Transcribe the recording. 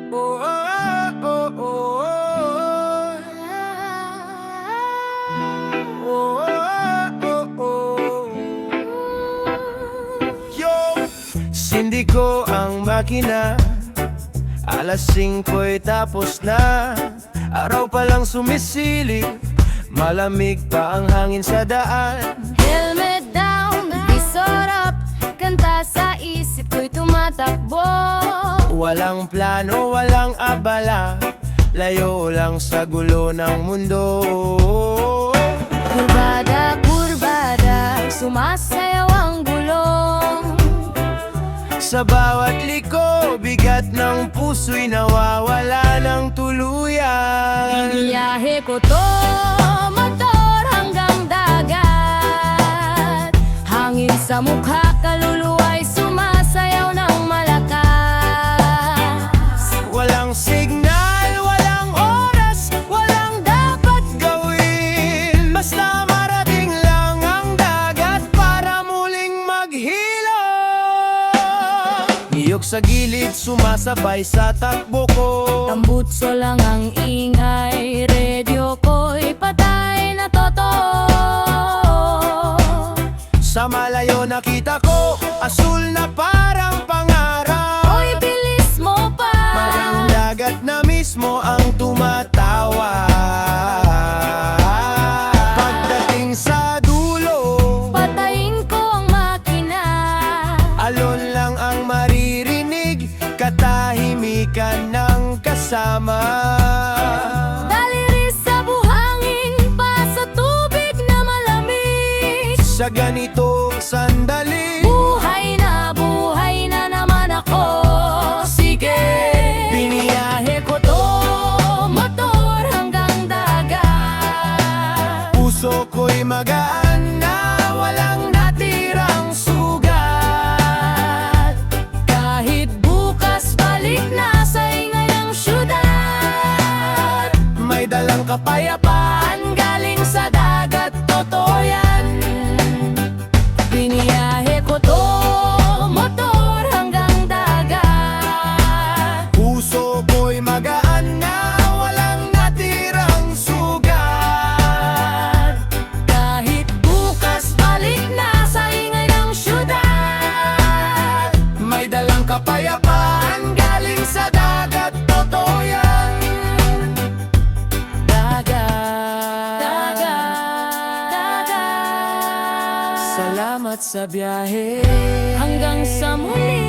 Oh, oh, oh, oh, oh, oh, oh. Yo, sindi ko ang makina, alas 5:00 tapos na. Araw pa lang sumisilip, malamig pa ang hangin sa daan. Helmet down, visor up, kanta sa isip ko'y tumatakbo. Walang plano, walang abala, layo lang sa gulo ng mundo. Kurbada, kurbada, sumasayaw ang gulong. Sa bawat liko, bigat ng puso'y nawawala ng tuluyan. Iniyahe ko to, motor hanggang dagat. Hangin sa mukha, kaluluwa'y sumasayaw ng malakas. Walang signal, walang oras, walang dapat gawin. Basta marating lang ang dagat para muling maghilom. Niyog sa gilid, sumasabay sa takbo ko. Tambutso lang ang ingay, radio ko'y patay na totoo. Sa malayo nakita ko, asul na parang pangarap. Oy, bilis mo pa! Parang dagat na mismo ang tumatawa. Pagdating sa dulo, Patayin ko ang makina. alon lang ang maririnig, katahimikan ng kasama. Daliri sa buhangin pa sa tubig na malamig. Sa ganitong sandali, Buhay na naman ako. Sige, biniyahe ko to, motor hanggang dagat. puso ko'y magaan na walang natirang sugat. Kahit bukas balik na sa ingay ng syudad. May dalang kapayapaan, Galing sa dagat, totoo yan. Biniyahe ko to, motor hanggang dagat. puso ko'y magaan na walang natirang sugat. Kahit bukas balik na sa ingay ng syudad. May dalang kapayapaan, galing sa dagat, totoo yan. Dagat. Salamat sa biyahe hanggang sa muli.